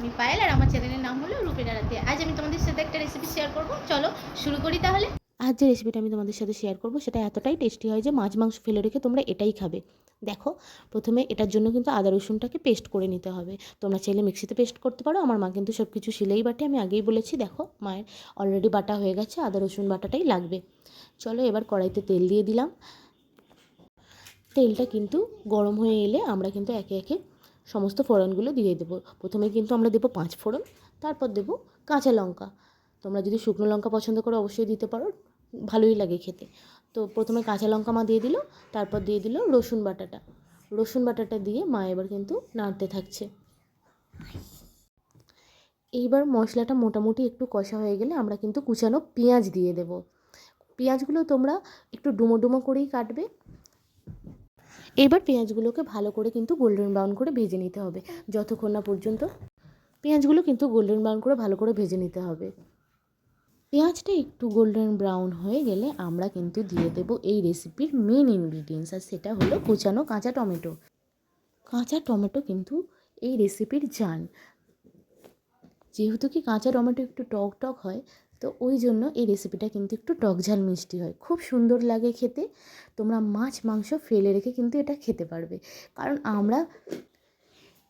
আমি পায়েল, আর আমার চ্যানেলের নাম হলো রূপের আরাধ্যা। আজ আমি তোমাদের সাথে একটা রেসিপি শেয়ার করব, চলো শুরু করি তাহলে। আজ যে রেসিপিটা আমি তোমাদের সাথে শেয়ার করব সেটা এতটাই টেস্টি হয় যে মাছ মাংস ফেলে রেখে তোমরা এটাই খাবে। দেখো, প্রথমে এটার জন্য কিন্তু আদা রসুনটাকে পেস্ট করে নিতে হবে। তোমরা চাইলে মিক্সিতে পেস্ট করতে পারো, আমার মা কিন্তু সব কিছু শিলেই বাটে, আমি আগেই বলেছি। দেখো, মায়ের অলরেডি বাটা হয়ে গেছে, আদা রসুন বাটাটাই লাগবে। চলো এবার কড়াইতে তেল দিয়ে দিলাম। তেলটা কিন্তু গরম হয়ে এলে আমরা কিন্তু একে একে সমস্ত ফোড়নগুলো দিয়ে দেবো। প্রথমে কিন্তু আমরা দেবো 5 ফোড়ন, তারপর দেবো কাঁচা লঙ্কা। তোমরা যদি শুকনো লঙ্কা পছন্দ করো অবশ্যই দিতে পারো, ভালোই লাগে খেতে। তো প্রথমে কাঁচা লঙ্কা মা দিয়ে দিল, তারপর দিয়ে দিল রসুন বাটাটা। রসুন বাটাটা দিয়ে মা এবার কিন্তু নাড়তে থাকছে। এইবার মশলাটা মোটামুটি একটু কষা হয়ে গেলে আমরা কিন্তু কুচানো পেঁয়াজ দিয়ে দেবো। পেঁয়াজগুলো তোমরা একটু ডুমো ডুমো করেই কাটবে। এবার পেঁয়াজগুলোকে ভালো করে কিন্তু গোল্ডেন ব্রাউন করে ভেজে নিতে হবে, যতক্ষণ না পর্যন্ত পেঁয়াজগুলো কিন্তু গোল্ডেন ব্রাউন করে ভালো করে ভেজে নিতে হবে। পেঁয়াজটা একটু গোল্ডেন ব্রাউন হয়ে গেলে আমরা কিন্তু দিয়ে দেব এই রেসিপির মেন ইনগ্রিডিয়েন্টস, আর সেটা হলো কুচানো কাঁচা টমেটো। কাঁচা টমেটো কিন্তু এই রেসিপির জান। যেহেতু কি কাঁচা টমেটো একটু টক টক হয়, তো ওই জন্য এই রেসিপিটা কিন্তু একটু টক ঝাল মিষ্টি হয়, খুব সুন্দর লাগে খেতে। তোমরা মাছ মাংস ফেলে রেখে কিন্তু এটা খেতে পারবে, কারণ আমরা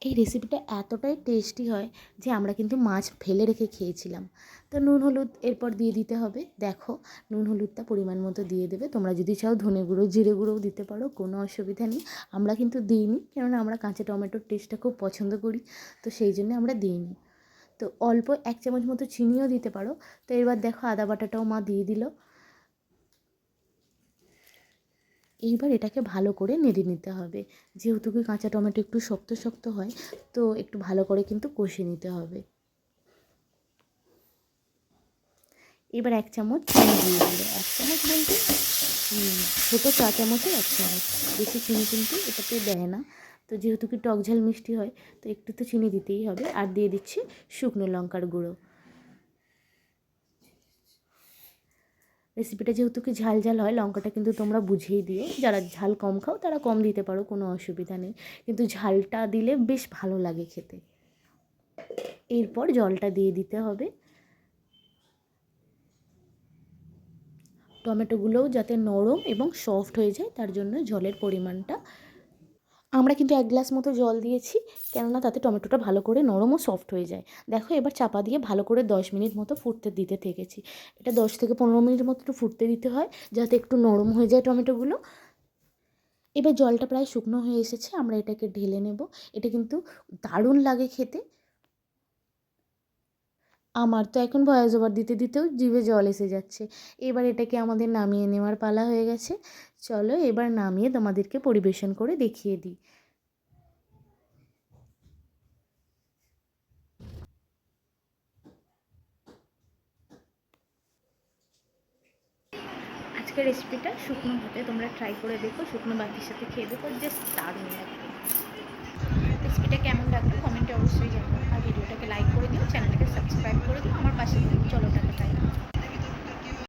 এই রেসিপিটা এতটাই টেস্টি হয় যে আমরা কিন্তু মাছ ফেলে রেখে খেয়েছিলাম। তো নুন হলুদ এরপর দিয়ে দিতে হবে। দেখো, নুন হলুদটা পরিমাণ মতো দিয়ে দেবে। তোমরা যদি চাও ধনে গুঁড়ো জিরে গুঁড়োও দিতে পারো, কোনো অসুবিধা নেই। আমরা কিন্তু দিইনি, কেননা আমরা কাঁচা টমেটোর টেস্টটা খুব পছন্দ করি, তো সেই জন্য আমরা দিইনি। তো অল্প 1 চামচ মতো চিনিও দিতে পারো। তো এবার দেখো, আদা বাটাটাও মা দিয়ে দিল। এইবার এটাকে ভালো করে নেড়ে নিতে হবে। যেহেতু কি কাঁচা টমেটো একটু শক্ত শক্ত হয়, তো একটু ভালো করে কিন্তু কষিয়ে নিতে হবে। এবার 1 চামচ চিনি দিয়ে দিল। 1 চামচ বলতে ছোটো চা চামচের 1 চামচ, বেশি চিনি কিন্তু এটাতে দেয় না। তো যেহেতু কি টক ঝাল মিষ্টি হয়, তো একটু তো চিনি দিতেই হবে। আর দিয়ে দিচ্ছি শুকনো লঙ্কার গুঁড়ো। রেসিপিটা যেহেতু কি ঝাল ঝাল হয়, লঙ্কাটা কিন্তু তোমরা বুঝেই দিও। যারা ঝাল কম খাও তারা কম দিতে পারো, কোনো অসুবিধা নেই, কিন্তু ঝালটা দিলে বেশ ভালো লাগে খেতে। এরপর জলটা দিয়ে দিতে হবে। টমেটোগুলোও যাতে নরম এবং সফট হয়ে যায়, তার জন্য জলের পরিমাণটা আমরা কিন্তু 1 গ্লাস মতো জল দিয়েছি, কেননা তাতে টমেটোটা ভালো করে নরম ও সফট হয়ে যায়। দেখো, এবার চাপা দিয়ে ভালো করে 10 মিনিট মতো ফুটতে দিতে থেকেছি। এটা 10 থেকে 15 মিনিট মতো একটু ফুটতে দিতে হয়, যাতে একটু নরম হয়ে যায় টমেটোগুলো। এবার জলটা প্রায় শুকনো হয়ে এসেছে, আমরা এটাকে ঢেলে নেব। এটা কিন্তু দারুণ লাগে খেতে। আমার তো এখন ভয়েস ওভার দিতে দিতেও জিভে জল এসে যাচ্ছে। এবার এটাকে আমাদের নামিয়ে নেওয়ার পালা হয়ে গেছে। চলো এবার নামিয়ে তোমাদেরকে পরিবেশন করে দেখিয়ে দিই। আজকের রেসিপিটা শুকনো ভাতে তোমরা ট্রাই করে দেখো, শুকনো ভাতের সাথে খেয়ে দেখো, জাস্ট দারুণ লাগবে। রেসিপিটা কেমন লাগলো কমেন্টে অবশ্যই জানাও, আর ভিডিওটাকে লাইক করে দিও, চ্যানেলটাকে সাবস্ক্রাইব করে দিও, আমার পাশে দিও। চলো টাটা।